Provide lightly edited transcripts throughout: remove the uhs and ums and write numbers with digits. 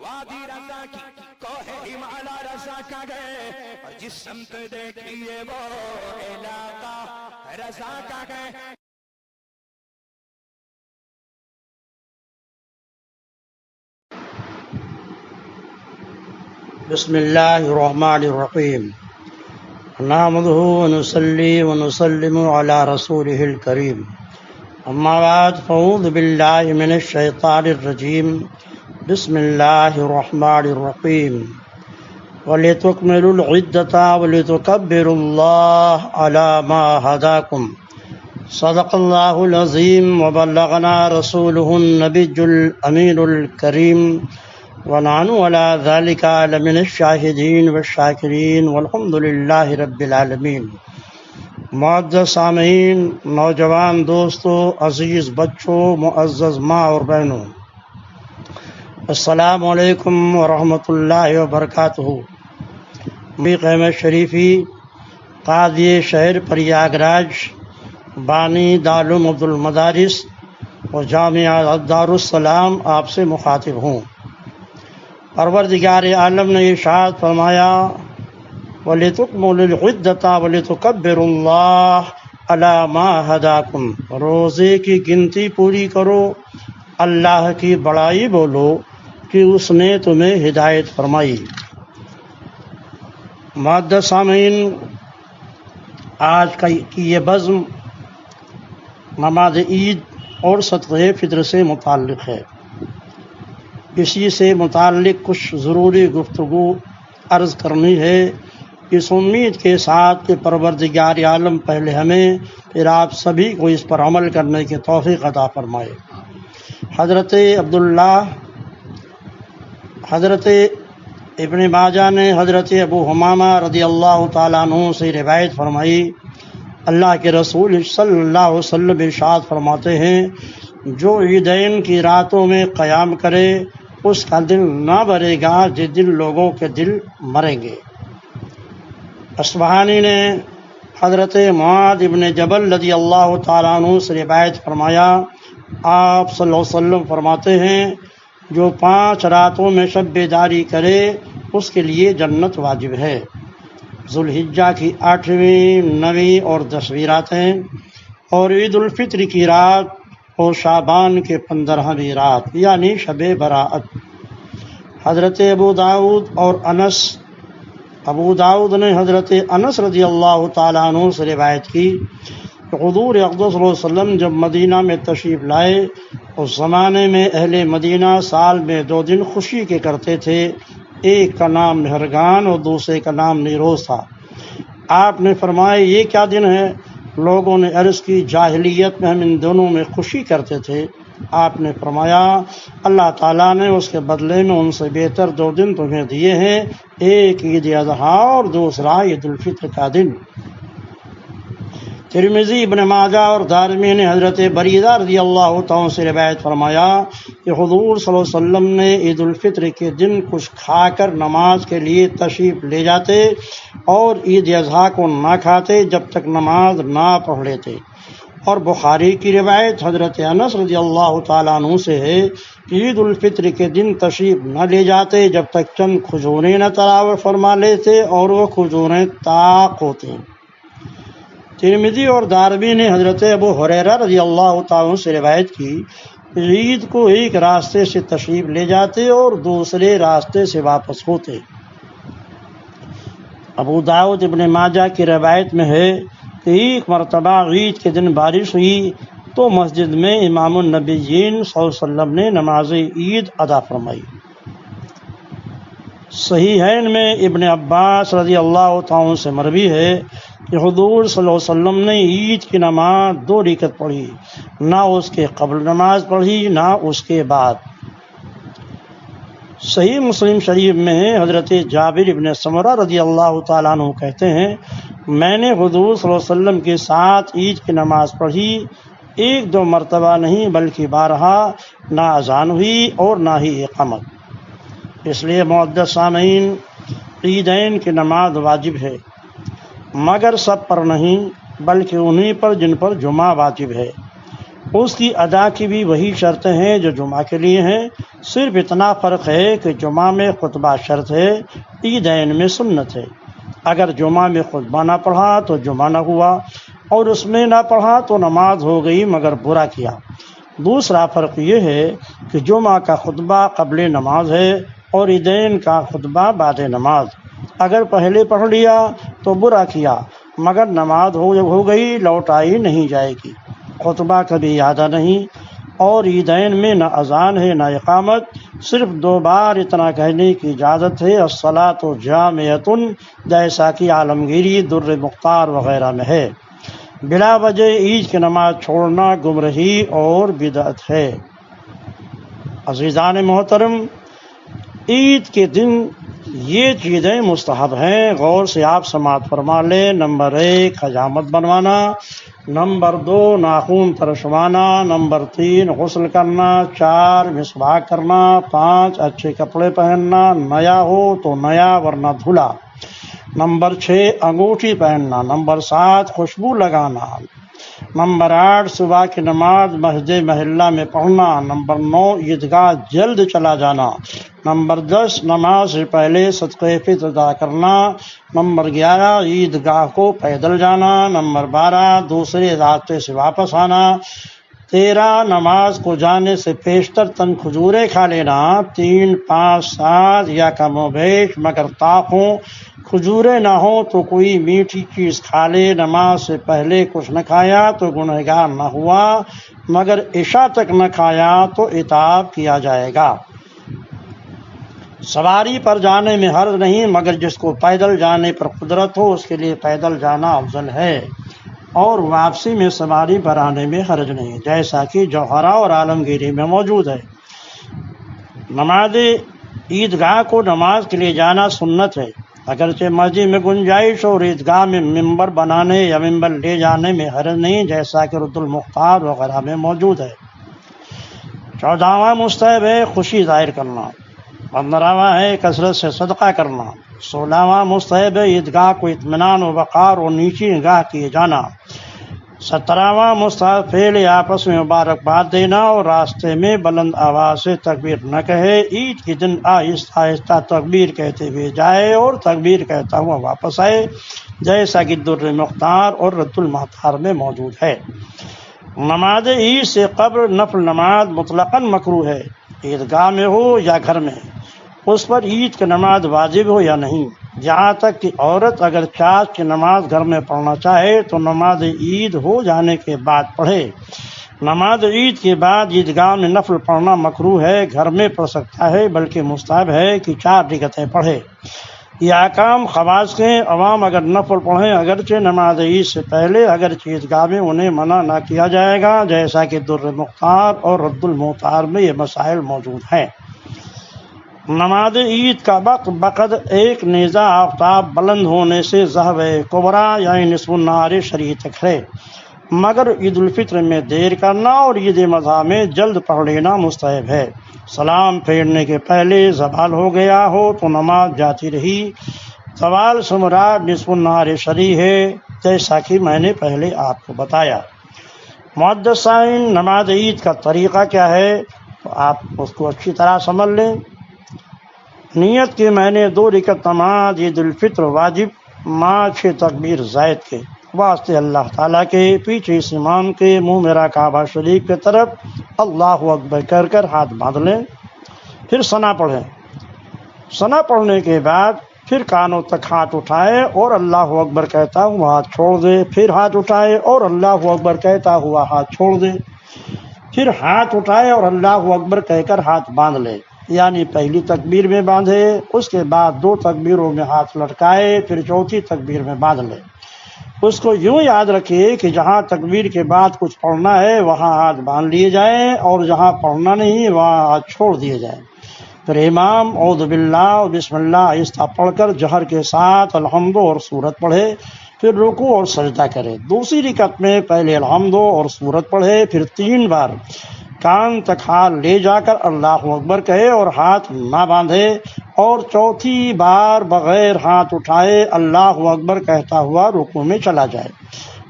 وادی رضا کی کوہ ہمالا رضا کا گئے، اور جس سمت دیکھیے وہ علاقہ رضا کا گئے۔ بسم اللہ الرحمن الرحیم نحمده ونصلی ونسلم علی رسولہ الکریم اما بعد فاعوذ باللہ من الشیطان الرجیم بسم اللہ الرحمن الرحیم وَلِتُكْمِلُوا الْعِدَّةَ وَلِتُكَبِّرُوا اللَّهَ عَلَى مَا هَدَاكُمْ صدق اللہ العظیم وبلغنا رسولہ النبی الامین الکریم ونحن على ذلك لمن الشاہدین والشاکرین والحمد للہ رب العالمین۔ معزز سامعین، نوجوان دوستو، عزیز بچوں، معزز ماں اور بہنوں، السلام علیکم ورحمۃ اللہ وبرکاتہ۔ خیمہ شریفی قاضی شہر پریاگراج، بانی دارالعلوم عبدالمدارس و جامعہ دارالسلام آپ سے مخاطب ہوں۔ پروردگار عالم نے ارشاد فرمایا وَلِتُكْمِلُوا الْعِدَّةَ وَلِتُكَبِّرُوا اللَّهَ عَلَى مَا هَدَاكُمْ، روزے کی گنتی پوری کرو، اللہ کی بڑائی بولو کہ اس نے تمہیں ہدایت فرمائی۔ معزز سامعین، آج کی یہ بزم نماز عید اور صدقہ فطر سے متعلق ہے۔ اسی سے متعلق کچھ ضروری گفتگو عرض کرنی ہے، اس امید کے ساتھ کہ پروردگار عالم پہلے ہمیں پھر آپ سبھی کو اس پر عمل کرنے کی توفیق عطا فرمائے۔ حضرت ابن ماجہ نے حضرت ابو حمامہ رضی اللہ تعالیٰ عنہ سے روایت فرمائی، اللہ کے رسول صلی اللہ علیہ وسلم ارشاد فرماتے ہیں جو عیدین کی راتوں میں قیام کرے اس کا دل نہ بھرے گا جس دل لوگوں کے دل مریں گے۔ اصبہانی نے حضرت معاذ ابن جبل رضی اللہ تعالیٰ عنہ سے روایت فرمایا، آپ صلی اللہ علیہ وسلم فرماتے ہیں جو 5 راتوں میں شب بیداری کرے اس کے لیے جنت واجب ہے۔ ذوالحجہ کی 8ویں، 9ویں اور 10ویں راتیں، اور عید الفطر کی رات اور شعبان کے 15ویں رات یعنی شب براءت۔ حضرت ابو داؤد نے حضرت انس رضی اللہ تعالیٰ عنہ سے روایت کی کہ حضور اقدس صلی اللہ علیہ وسلم جب مدینہ میں تشریف لائے اس زمانے میں اہل مدینہ سال میں 2 دن خوشی کے کرتے تھے، ایک کا نام مہرگان اور دوسرے کا نام نیروز تھا۔ آپ نے فرمایا یہ کیا دن ہے؟ لوگوں نے عرض کی جاہلیت میں ہم ان دونوں میں خوشی کرتے تھے۔ آپ نے فرمایا اللہ تعالیٰ نے اس کے بدلے میں ان سے بہتر 2 دن تمہیں دیے ہیں، ایک عید اضحیٰ اور دوسرا عید الفطر کا دن۔ ترمذی، ابن ماجہ اور دارمی نے حضرت بریدہ رضی اللہ تعالیٰ سے روایت فرمایا کہ حضور صلی اللہ علیہ وسلم نے عید الفطر کے دن کچھ کھا کر نماز کے لیے تشریف لے جاتے اور عید اضحیٰ کو نہ کھاتے جب تک نماز نہ پڑھ لیتے۔ اور بخاری کی روایت حضرت انس رضی اللہ تعالیٰ عنہ سے ہے کہ عید الفطر کے دن تشریف نہ لے جاتے جب تک چند کھجوریں نہ تلاوت فرما لیتے اور وہ کھجوریں طاق ہوتے۔ ترمذی اور دارمی نے حضرت ابو ہریرہ رضی اللہ تعالیٰ عنہ سے روایت کی عید کو ایک راستے سے تشریف لے جاتے اور دوسرے راستے سے واپس ہوتے۔ ابو داؤد ابن ماجہ کی روایت میں ہے کہ ایک مرتبہ عید کے دن بارش ہوئی تو مسجد میں امام النبیین صلی اللہ علیہ وسلم نے نماز عید ادا فرمائی۔ صحیحین میں ابن عباس رضی اللہ تعالیٰ عنہ سے مروی ہے کہ حضور صلی اللہ علیہ وسلم نے عید کی نماز 2 رکعت پڑھی، نہ اس کے قبل نماز پڑھی نہ اس کے بعد۔ صحیح مسلم شریف میں حضرت جابر ابن سمرہ رضی اللہ تعالیٰ عنہ کہتے ہیں میں نے حضور صلی اللہ علیہ وسلم کے ساتھ عید کی نماز پڑھی، 1-2 مرتبہ نہیں بلکہ 12، نہ اذان ہوئی اور نہ ہی اقامت۔ اس لیے معزز سامعین، عیدین کی نماز واجب ہے، مگر سب پر نہیں بلکہ انہی پر جن پر جمعہ واجب ہے۔ اس کی ادا کی بھی وہی شرطیں ہیں جو جمعہ کے لیے ہیں، صرف اتنا فرق ہے کہ جمعہ میں خطبہ شرط ہے، عیدین میں سنت ہے۔ اگر جمعہ میں خطبہ نہ پڑھا تو جمعہ نہ ہوا، اور اس میں نہ پڑھا تو نماز ہو گئی مگر برا کیا۔ دوسرا فرق یہ ہے کہ جمعہ کا خطبہ قبل نماز ہے اور عیدین کا خطبہ بعد نماز۔ اگر پہلے پڑھ لیا تو برا کیا، مگر نماز ہو گئی، لوٹائی نہیں جائے گی، خطبہ کبھی یادہ نہیں۔ اور عیدین میں نہ اذان ہے نہ اقامت، صرف 2 بار اتنا کہنے کی اجازت ہے، الصلاۃ جامعۃ، جیسا کہ عالمگیری در مختار وغیرہ میں ہے۔ بلا وجہ عید کی نماز چھوڑنا گمراہی اور بدعت ہے۔ عزیزان محترم، عید کے دن یہ چیزیں مستحب ہیں، غور سے آپ سماعت فرما لیں۔ نمبر 1 حجامت بنوانا، نمبر 2 ناخن ترشوانا، نمبر 3 غسل کرنا، 4 مسواک کرنا، 5 اچھے کپڑے پہننا، نیا ہو تو نیا ورنہ دھلا، نمبر 6 انگوٹھی پہننا، نمبر 7 خوشبو لگانا، نمبر 8 صبح کی نماز مسجد محلہ میں پڑھنا، نمبر 9 عیدگاہ جلد چلا جانا، نمبر 10 نماز سے پہلے صدقہ فطر ادا کرنا، نمبر 11 عیدگاہ کو پیدل جانا، نمبر 12 دوسرے راستے سے واپس آنا، 13 نماز کو جانے سے پیشتر تن کھجورے کھا لینا، 3 5 7 یا کم و بیش مگر طاق ہوں، کھجورے نہ ہوں تو کوئی میٹھی چیز کھا لے، نماز سے پہلے کچھ نہ کھایا تو گنہگار نہ ہوا، مگر عشاء تک نہ کھایا تو عتاب کیا جائے گا۔ سواری پر جانے میں حرج نہیں، مگر جس کو پیدل جانے پر قدرت ہو اس کے لیے پیدل جانا افضل ہے، اور واپسی میں سواری پر آنے میں حرج نہیں، جیسا کہ جوہرہ اور عالمگیری میں موجود ہے۔ نماز عیدگاہ کو نماز کے لیے جانا سنت ہے، اگرچہ مسجد میں گنجائش اور عیدگاہ میں ممبر بنانے یا ممبر لے جانے میں حرج نہیں، جیسا کہ رد المختار وغیرہ میں موجود ہے۔ 14واں مستحب ہے خوشی ظاہر کرنا، 15واں ہے کثرت سے صدقہ کرنا، 16واں مستحب ہے عیدگاہ کو اطمینان و وقار اور نیچی نگاہ کیے جانا، 17واں مستحب فعل آپس میں مبارکباد دینا اور راستے میں بلند آواز سے تکبیر نہ کہے، عید کے دن آہستہ آہستہ تکبیر کہتے ہوئے جائے اور تکبیر کہتا ہوا واپس آئے، جیسا کہ در مختار اور رد المختار میں موجود ہے۔ نماز عید سے قبل نفل نماز مطلقاً مکروہ ہے، عیدگاہ میں ہو یا گھر میں، اس پر عید کی نماز واجب ہو یا نہیں، جہاں تک کہ عورت اگر چاش کی نماز گھر میں پڑھنا چاہے تو نماز عید ہو جانے کے بعد پڑھے۔ نماز عید کے بعد عیدگاہ میں نفل پڑھنا مکروہ ہے، گھر میں پڑھ سکتا ہے، بلکہ مستحب ہے کہ 4 رکعتیں پڑھے۔ یہ احکام خواص کے عوام اگر نفل پڑھیں اگرچہ نماز عید سے پہلے، اگرچہ عیدگاہ میں انہیں منع نہ کیا جائے گا، جیسا کہ در مختار اور رد المختار میں یہ مسائل موجود ہیں۔ نماز عید کا وقت بقد ایک نیزہ آفتاب بلند ہونے سے ظہر کبریٰ یعنی نصف النہار شرعی تک ہے، مگر عید الفطر میں دیر کرنا اور عید الاضحیٰ میں جلد پڑھ لینا مستحب ہے۔ سلام پھیرنے کے پہلے زوال ہو گیا ہو تو نماز جاتی رہی، زوال سے مراد نصف النہار شرعی ہے، جیسا کہ میں نے پہلے آپ کو بتایا۔ معزز سامعین، نماز عید کا طریقہ کیا ہے تو آپ اس کو اچھی طرح سمجھ لیں۔ نیت کی میں نے 2 رکعت نماز عید الفطر واجب مع 6 تکبیر زائد کے واسطے اللہ تعالیٰ کے، پیچھے اس امام کے منہ میرا کعبہ شریف کی طرف اللہ اکبر کر کر ہاتھ باندھ لیں، پھر ثنا پڑھیں۔ ثنا پڑھنے کے بعد پھر کانوں تک ہاتھ اٹھائے اور اللہ اکبر کہتا ہوا ہاتھ چھوڑ دے، پھر ہاتھ اٹھائے اور اللہ اکبر کہتا ہوا ہاتھ چھوڑ دے، پھر ہاتھ اٹھائے اور اللہ اکبر کہہ کر ہاتھ باندھ لے، یعنی پہلی تکبیر میں باندھے، اس کے بعد 2 تکبیروں میں ہاتھ لٹکائے، پھر چوتھی تکبیر میں باندھ لے۔ اس کو یوں یاد رکھیے کہ جہاں تکبیر کے بعد کچھ پڑھنا ہے وہاں ہاتھ باندھ لیے جائیں اور جہاں پڑھنا نہیں وہاں ہاتھ چھوڑ دیے جائیں۔ پھر امام اعوذ باللہ اور بسم اللہ آہستہ پڑھ کر جہر کے ساتھ الحمد اور سورت پڑھے، پھر رکوع اور سجدہ کرے۔ دوسری رکعت میں پہلے الحمد اور سورت پڑھے، پھر 3 بار کان تک ہاتھ لے جا کر اللہ اکبر کہے اور ہاتھ نہ باندھے، اور چوتھی بار بغیر ہاتھ اٹھائے اللہ اکبر کہتا ہوا رکوع میں چلا جائے۔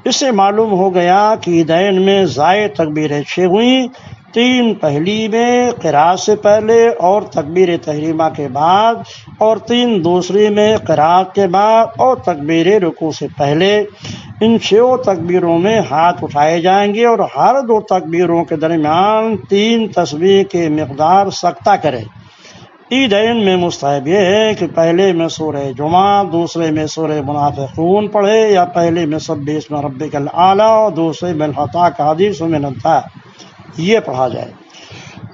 اس سے معلوم ہو گیا کہ عیدین میں زائد تکبیریں 6 ہوئیں، 3 پہلی میں قراءت سے پہلے اور تکبیر تحریمہ کے بعد، اور 3 دوسری میں قراءت کے بعد اور تکبیر رکوع سے پہلے۔ ان 6 تکبیروں میں ہاتھ اٹھائے جائیں گے اور ہر 2 تکبیروں کے درمیان 3 تسبیح کے مقدار سکتہ کرے۔ عیدین میں مستحب یہ ہے کہ پہلے میں سورہ جمعہ، دوسرے میں سورہ منافقون پڑھے، یا پہلے میں سبح اسم ربک الاعلی اور دوسرے میں الحطاک حدیث من النبأ یہ پڑھا جائے۔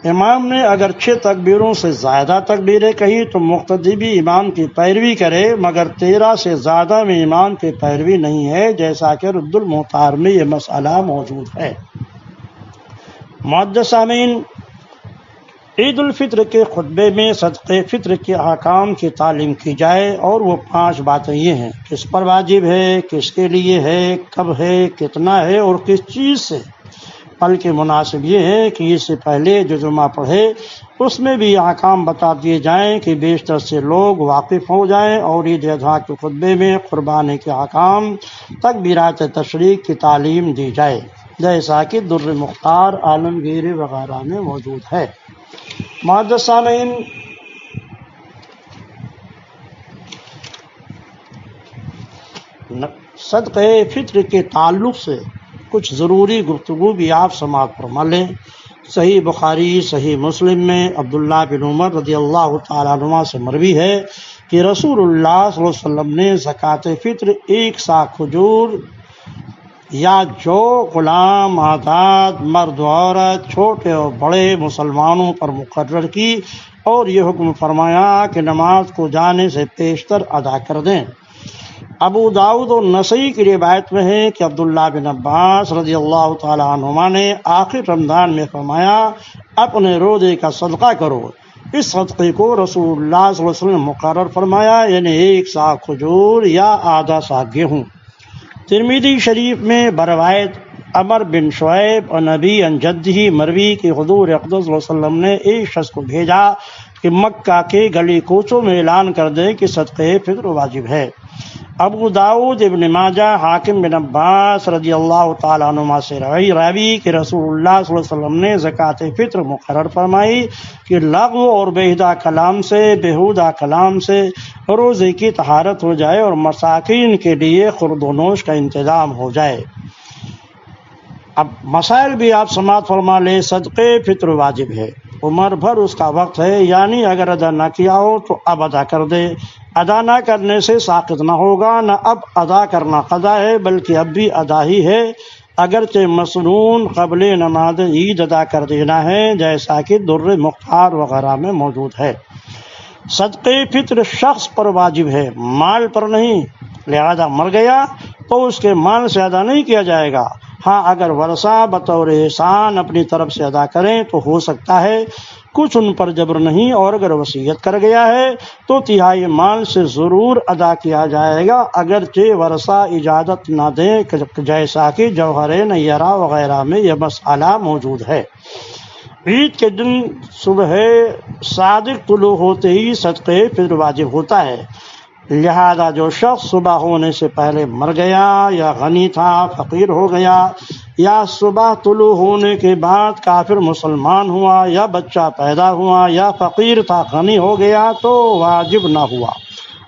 امام نے اگر 6 تکبیروں سے زیادہ تکبیریں کہی تو مقتدی بھی امام کی پیروی کرے، مگر 13 سے زیادہ میں امام کی پیروی نہیں ہے، جیسا کہ رد المختار میں یہ مسئلہ موجود ہے۔ معزز سامعین، عید الفطر کے خطبے میں صدقہ فطر کے احکام کی تعلیم کی جائے، اور وہ 5 باتیں یہ ہیں: کس پر واجب ہے، کس کے لیے ہے، کب ہے، کتنا ہے اور کس چیز سے۔ بلکہ مناسب یہ ہے کہ اس سے پہلے جو جمعہ پڑھے اس میں بھی احکام بتا دیے جائیں کہ بیشتر سے لوگ واقف ہو جائیں، اور عید اضحیٰ کے خطبے میں قربانی کے احکام، تکبیرات تشریق کی تعلیم دی جائے، جیسا کہ در مختار، عالمگیر وغیرہ میں موجود ہے۔ معزز سامعین، صدقہ فطر کے تعلق سے کچھ ضروری گفتگو بھی آپ سماعت فرما لیں۔ صحیح بخاری، صحیح مسلم میں عبداللہ بن عمر رضی اللہ تعالیٰ عنہ سے مروی ہے کہ رسول اللہ صلی اللہ علیہ وسلم نے زکوٰۃ فطر 1 سا کھجور یا جو غلام، آزاد، مرد و عورت، چھوٹے اور بڑے مسلمانوں پر مقرر کی، اور یہ حکم فرمایا کہ نماز کو جانے سے پیشتر ادا کر دیں۔ ابو داؤد اور نسائی کی روایت میں ہے کہ عبداللہ بن عباس رضی اللہ تعالیٰ عنہما نے آخر رمضان میں فرمایا، اپنے روزے کا صدقہ کرو۔ اس صدقے کو رسول اللہ صلی اللہ علیہ وسلم نے مقرر فرمایا، یعنی 1 سا کھجور یا آدھا سا گیہوں۔ ترمذی شریف میں بروایت عمر بن شعیب اور نبی عن جدہ مروی کہ حضور اقدس صلی اللہ علیہ وسلم نے ایک شخص کو بھیجا کہ مکہ کے گلی کوچوں میں اعلان کر دے کہ صدقہ فطر واجب ہے۔ ابو داؤد، ابن ماجہ، حاکم بن عباس رضی اللہ تعالیٰ عنہما سے راوی کہ رسول اللہ صلی اللہ علیہ وسلم نے زکوٰۃ فطر مقرر فرمائی کہ لغو اور بیہودہ کلام سے روزے کی طہارت ہو جائے اور مساکین کے لیے خورد و نوش کا انتظام ہو جائے۔ اب مسائل بھی آپ سماعت فرما لیں۔ صدقہ فطر واجب ہے، عمر بھر اس کا وقت ہے، یعنی اگر ادا نہ کیا ہو تو اب ادا کر دے۔ ادا نہ کرنے سے ساقط نہ ہوگا، نہ اب ادا کرنا قضا ہے بلکہ اب بھی ادا ہی ہے، اگرچہ مسنون قبل نماز عید ادا کر دینا ہے، جیسا کہ در مختار وغیرہ میں موجود ہے۔ صدقہ فطر شخص پر واجب ہے، مال پر نہیں، لہذا مر گیا تو اس کے مال سے ادا نہیں کیا جائے گا۔ ہاں اگر ورثہ بطور احسان اپنی طرف سے ادا کریں تو ہو سکتا ہے، کچھ ان پر جبر نہیں، اور اگر وصیت کر گیا ہے تو تہائی مال سے ضرور ادا کیا جائے گا، اگرچہ ورثہ اجازت نہ دیں، جیسا کہ جوہر نیرہ وغیرہ میں یہ مسئلہ موجود ہے۔ عید کے دن صبح صادق طلوع ہوتے ہی صدقہ فطر واجب ہوتا ہے، لہذا جو شخص صبح ہونے سے پہلے مر گیا، یا غنی تھا فقیر ہو گیا، یا صبح طلوع ہونے کے بعد کافر مسلمان ہوا، یا بچہ پیدا ہوا، یا فقیر تھا غنی ہو گیا تو واجب نہ ہوا۔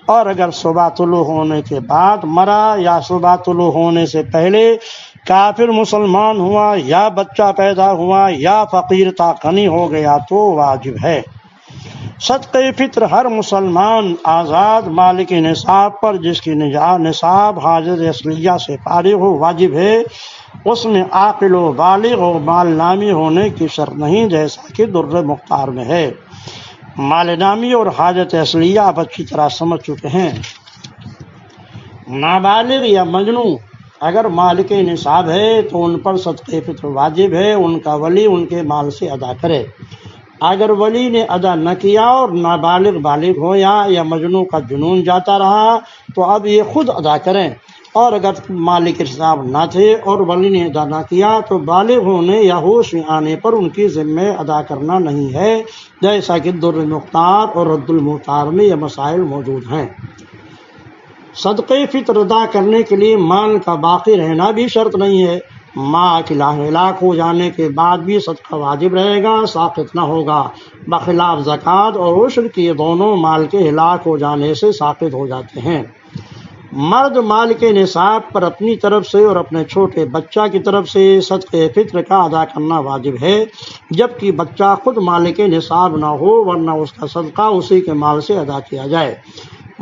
اور اگر صبح طلوع ہونے کے بعد مرا، یا صبح طلوع ہونے سے پہلے کافر مسلمان ہوا، یا بچہ پیدا ہوا، یا فقیر تھا غنی ہو گیا تو واجب ہے۔ صدقہ فطر ہر مسلمان آزاد مالک نصاب پر جس کی نصاب حاجت اصلیہ سے فارغ ہو واجب ہے، اس میں عاقل و بالغ و مال نامی ہونے کی شرط نہیں، جیسا کہ در مختار میں ہے۔ مال نامی اور حاجت اصلیہ آپ اچھی طرح سمجھ چکے ہیں۔ نابالغ یا مجنون اگر مالک نصاب ہے تو ان پر صدقہ فطر واجب ہے، ان کا ولی ان کے مال سے ادا کرے۔ اگر ولی نے ادا نہ کیا اور نابالغ بالغ ہو یا مجنون کا جنون جاتا رہا تو اب یہ خود ادا کریں، اور اگر مالک نصاب نہ تھے اور ولی نے ادا نہ کیا تو بالغ ہونے یا ہوش میں آنے پر ان کی ذمہ ادا کرنا نہیں ہے، جیسا کہ در مختار اور رد المختار میں یہ مسائل موجود ہیں۔ صدقے فطر ادا کرنے کے لیے مال کا باقی رہنا بھی شرط نہیں ہے، ماں کی ہلاک ہو جانے کے بعد بھی صدقہ واجب رہے گا، ساقط نہ ہوگا، بخلاف زکوٰۃ اور عشر کی دونوں مال کے ہلاک ہو جانے سے ساقط ہو جاتے ہیں۔ مرد مال کے نصاب پر اپنی طرف سے اور اپنے چھوٹے بچہ کی طرف سے صدقہ فطر کا ادا کرنا واجب ہے، جبکہ بچہ خود مال کے نصاب نہ ہو، ورنہ اس کا صدقہ اسی کے مال سے ادا کیا جائے۔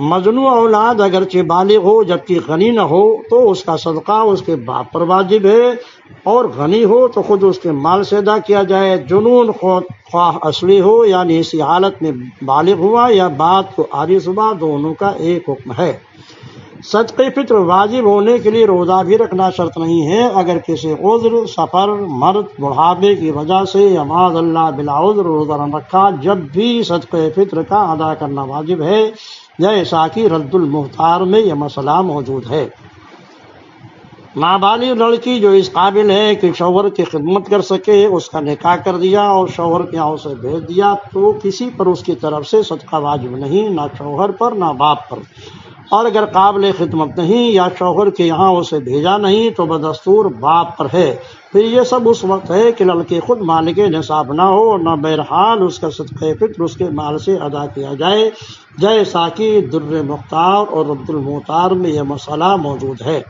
مجنون اولاد اگرچہ بالغ ہو جبکہ غنی نہ ہو تو اس کا صدقہ اس کے باپ پر واجب ہے، اور غنی ہو تو خود اس کے مال سے ادا کیا جائے۔ جنون خواہ اصلی ہو یعنی اسی حالت میں بالغ ہوا یا بعد کو عارض ہوا، دونوں کا ایک حکم ہے۔ صدقہ فطر واجب ہونے کے لیے روزہ بھی رکھنا شرط نہیں ہے، اگر کسی عذر، سفر، مرض، بڑھاپے کی وجہ سے یا معاذ اللہ بلا عذر روزہ نہ رکھا، جب بھی صدقہ فطر کا ادا کرنا واجب ہے، جیسا کہ رد المختار میں یہ مسئلہ موجود ہے۔ نابالغ لڑکی جو اس قابل ہے کہ شوہر کی خدمت کر سکے، اس کا نکاح کر دیا اور شوہر کے یہاں اسے بھیج دیا، تو کسی پر اس کی طرف سے صدقہ واجب نہیں، نہ شوہر پر نہ باپ پر۔ اور اگر قابل خدمت نہیں یا شوہر کے یہاں اسے بھیجا نہیں تو بدستور باپ پر ہے۔ پھر یہ سب اس وقت ہے کہ لڑکی خود مالک نصاب نہ ہو اور نہ بہرحال اس کا صدقہ فطر اس کے مال سے ادا کیا جائے، جیسا کہ در مختار اور رد المختار میں یہ مسئلہ موجود ہے۔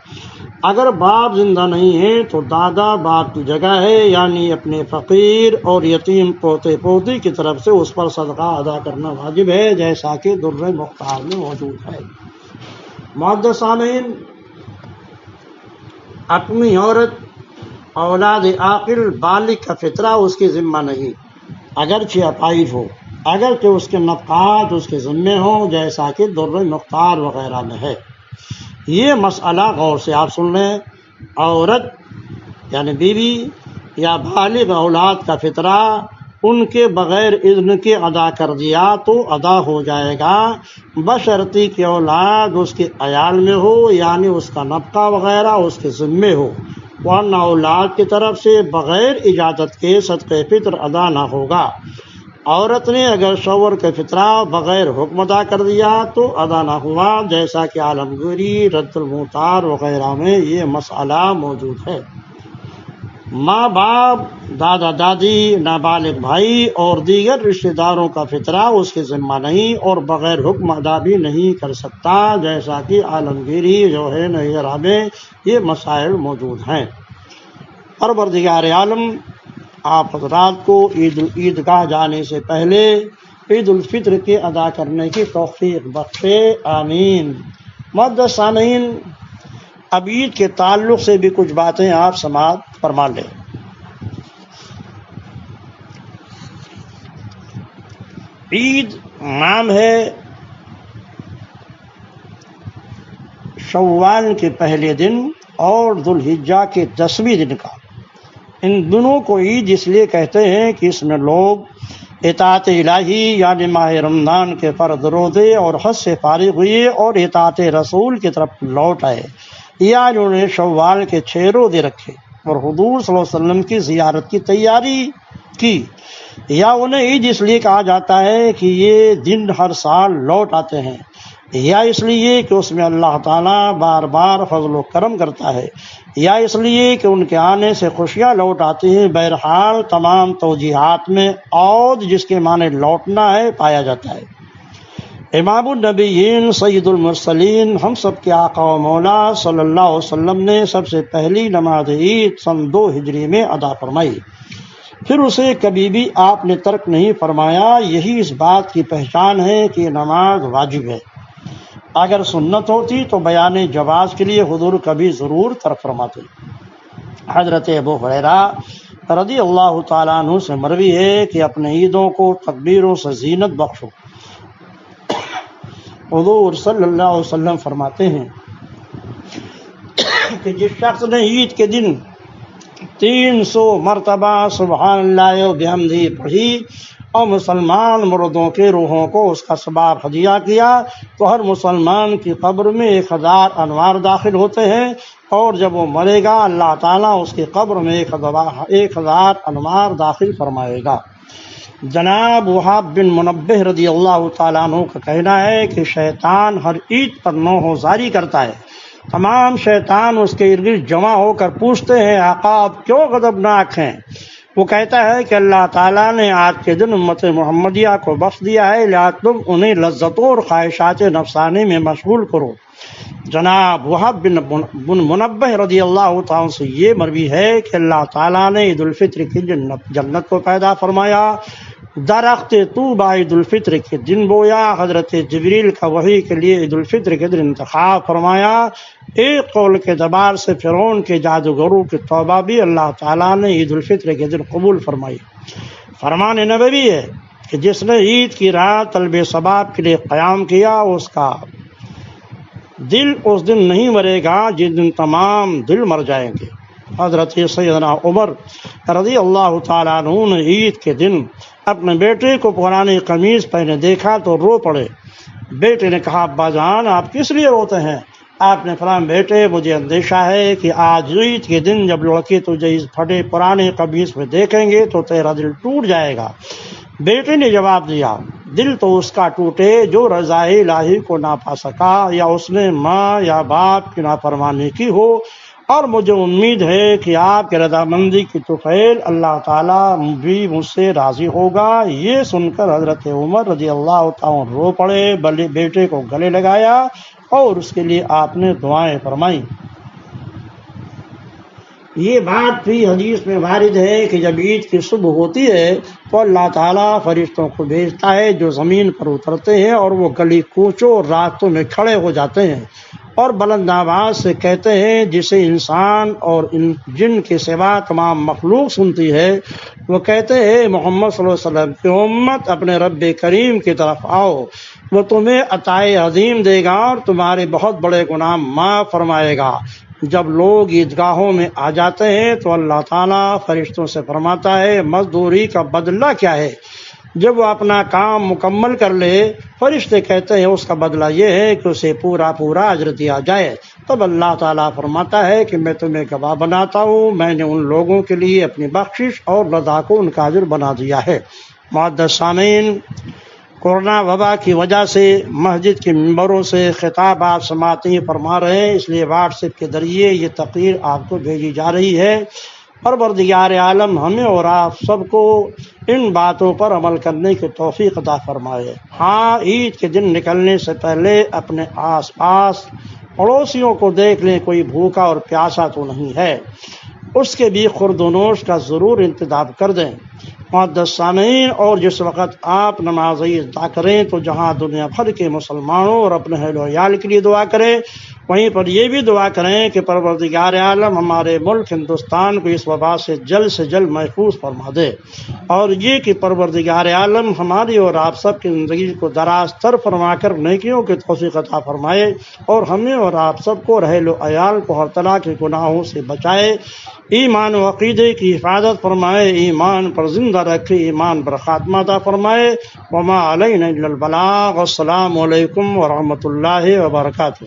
اگر باپ زندہ نہیں ہے تو دادا باپ کی جگہ ہے، یعنی اپنے فقیر اور یتیم پوتے پوتی کی طرف سے اس پر صدقہ ادا کرنا واجب ہے، جیسا کہ در مختار میں موجود ہے۔ معزز سامعین، اپنی عورت اولاد عاقل بالغ کا فطرہ اس کے ذمہ نہیں، اگرچہ اپائج ہو، اگرچہ اس کے نفقات اس کے ذمے ہوں، جیسا کہ در مختار وغیرہ میں ہے۔ یہ مسئلہ غور سے آپ سن لیں، عورت یعنی بیوی یا بالغ اولاد کا فطرہ ان کے بغیر اذن کے ادا کر دیا تو ادا ہو جائے گا، بشرطی کہ اولاد اس کے عیال میں ہو، یعنی اس کا نفقہ وغیرہ اس کے ذمے ہو، ورنہ اولاد کی طرف سے بغیر اجازت کے صدقہ فطر ادا نہ ہوگا۔ عورت نے اگر شوہر کا فطرہ بغیر حکم ادا کر دیا تو ادا نہ ہوا، جیسا کہ عالمگیری، رد المختار وغیرہ میں یہ مسئلہ موجود ہے۔ ماں باپ، دادا دادی، نابالغ بھائی اور دیگر رشتہ داروں کا فطرہ اس کے ذمہ نہیں اور بغیر حکم ادا بھی نہیں کر سکتا، جیسا کہ عالمگیری جو ہے نہیرہ میں یہ مسائل موجود ہیں۔ پروردگار عالم آپ حضرات کو عیدگاہ جانے سے پہلے عید الفطر کے ادا کرنے کی توفیق بخشے، آمین۔ معزز سامعین، اب عید کے تعلق سے بھی کچھ باتیں آپ سماعت فرما لیں۔ عید نام ہے شوال کے پہلے دن اور ذوالحجہ کے 10ویں دن کا۔ ان دنوں کو عید اس لیے کہتے ہیں کہ اس میں لوگ اطاعت الہی یعنی ماہ رمضان کے فرض روزے اور حج سے فارغ ہوئے اور اطاعت رسول کی طرف لوٹ آئے، یا انہوں نے شوال کے 6 روزے رکھے اور حضور صلی اللہ علیہ وسلم کی زیارت کی تیاری کی، یا انہیں عید اس لیے کہا جاتا ہے کہ یہ دن ہر سال لوٹ آتے ہیں، یا اس لیے کہ اس میں اللہ تعالیٰ بار بار فضل و کرم کرتا ہے، یا اس لیے کہ ان کے آنے سے خوشیاں لوٹ آتی ہیں۔ بہرحال تمام توجیحات میں عود جس کے معنی لوٹنا ہے پایا جاتا ہے۔ امام النبیین سید المرسلین ہم سب کے آقا و مولا صلی اللہ علیہ وسلم نے سب سے پہلی نماز عید سن 2 ہجری میں ادا فرمائی، پھر اسے کبھی بھی آپ نے ترک نہیں فرمایا۔ یہی اس بات کی پہچان ہے کہ نماز واجب ہے، اگر سنت ہوتی تو بیان جواز کے لیے حضور کبھی ضرور ترک فرماتے۔ حضرت ابو ہریرہ رضی اللہ تعالیٰ عنہ سے مروی ہے کہ اپنے عیدوں کو تکبیروں سے زینت بخشو۔ حضور صلی اللہ علیہ وسلم فرماتے ہیں کہ جس شخص نے عید کے دن 300 مرتبہ سبحان اللہ و بحمدہ پڑھی اور مسلمان مردوں کے روحوں کو اس کا ثواب ہدیہ کیا تو ہر مسلمان کی قبر میں 1000 انوار داخل ہوتے ہیں، اور جب وہ مرے گا اللہ تعالیٰ اس کی قبر میں 1000 انوار داخل فرمائے گا۔ جناب وہاب بن منبہ رضی اللہ تعالیٰ عنہ کا کہنا ہے کہ شیطان ہر عید پر نوحزاری کرتا ہے. تمام شیطان اس کے ارد گرد جمع ہو کر پوچھتے ہیں آقا آپ کیوں غضبناک ہیں؟ وہ کہتا ہے کہ اللہ تعالیٰ نے آج کے دن امت محمدیہ کو بخش دیا ہے، لہٰذا تم انہیں لذتوں اور خواہشات نفسانی میں مشغول کرو. جناب وہاب بن منبہ رضی اللہ تعالیٰ سے یہ مروی ہے کہ اللہ تعالیٰ نے عید الفطر کی جنت کو پیدا فرمایا. درخت طوبہ عید الفطر کے دن بویا. حضرت جبریل کا وحی کے لیے عید الفطر کے دن انتخاب فرمایا. ایک قول کے اعتبار سے فرعون کے جادوگروں کی توبہ بھی اللہ تعالیٰ نے عید الفطر کے دن قبول فرمائی. فرمان نبوی ہے کہ جس نے عید کی رات طلب ثواب کے لیے قیام کیا اس کا دل اس دن نہیں مرے گا جس دن تمام دل مر جائیں گے. حضرت سیدنا عمر رضی اللہ تعالیٰ عنہ نے عید کے دن اپنے بیٹے کو پرانی قمیض پہنے دیکھا تو رو پڑے. بیٹے نے کہا ابا جان آپ کس لیے روتے ہیں؟ آپ نے فرمایا بیٹے مجھے اندیشہ ہے کہ آج عید کے دن جب لڑکے تجھے اس پھٹے پرانے قمیض میں دیکھیں گے تو تیرا دل ٹوٹ جائے گا. بیٹے نے جواب دیا دل تو اس کا ٹوٹے جو رضا الہی کو نہ پا سکا یا اس نے ماں یا باپ کی نافرمانی کی ہو، اور مجھے امید ہے کہ آپ کی رضامندی کی طفیل اللہ تعالیٰ بھی مجھ سے راضی ہوگا. یہ سن کر حضرت عمر رضی اللہ تعالیٰ رو پڑے، بلے بیٹے کو گلے لگایا اور اس کے لیے آپ نے دعائیں فرمائیں. یہ بات بھی حدیث میں وارد ہے کہ جب عید کی صبح ہوتی ہے تو اللہ تعالیٰ فرشتوں کو بھیجتا ہے جو زمین پر اترتے ہیں اور وہ گلی کوچوں اور راستوں میں کھڑے ہو جاتے ہیں اور بلند آواز سے کہتے ہیں جسے انسان اور جن کے سوا تمام مخلوق سنتی ہے. وہ کہتے ہیں محمد صلی اللہ علیہ وسلم کی امت اپنے رب کریم کی طرف آؤ، وہ تمہیں عطائے عظیم دے گا اور تمہارے بہت بڑے گناہ معاف فرمائے گا. جب لوگ عیدگاہوں میں آ جاتے ہیں تو اللہ تعالیٰ فرشتوں سے فرماتا ہے مزدوری کا بدلہ کیا ہے؟ جب وہ اپنا کام مکمل کر لے فرشتے کہتے ہیں اس کا بدلہ یہ ہے کہ اسے پورا اجر دیا جائے. تب اللہ تعالیٰ فرماتا ہے کہ میں تمہیں گواہ بناتا ہوں، میں نے ان لوگوں کے لیے اپنی بخشش اور رضا کو ان کا اجر بنا دیا ہے. معزز سامعین، کورونا وبا کی وجہ سے مسجد کے ممبروں سے خطابات سماعتی فرما رہے ہیں، اس لیے واٹس ایپ کے ذریعے یہ تقریر آپ کو بھیجی جا رہی ہے. پروردگار عالم ہمیں اور آپ سب کو ان باتوں پر عمل کرنے کی توفیق عطا فرمائے. ہاں، عید کے دن نکلنے سے پہلے اپنے آس پاس پڑوسیوں کو دیکھ لیں کوئی بھوکا اور پیاسا تو نہیں ہے، اس کے بھی خورد و نوش کا ضرور انتظام کر دیں. معزز سامعین، اور جس وقت آپ نماز عید ادا کریں تو جہاں دنیا بھر کے مسلمانوں اور اپنے اہل و عیال کے لیے دعا کریں، وہیں پر یہ بھی دعا کریں کہ پروردگار عالم ہمارے ملک ہندوستان کو اس وبا سے جلد محفوظ فرما دے، اور یہ کہ پروردگار عالم ہماری اور آپ سب کی زندگی کو دراز تر فرما کر نیکیوں کی توفیق عطا فرمائے اور ہمیں اور آپ سب کو اہل و عیال کو ہر طرح کے گناہوں سے بچائے، ایمان و عقیدے کی حفاظت فرمائے، ایمان پر زندہ رکھے، ایمان پر خاتمہ عطا فرمائے. وما علینا الا البلاغ. السلام علیکم ورحمۃ اللہ وبرکاتہ.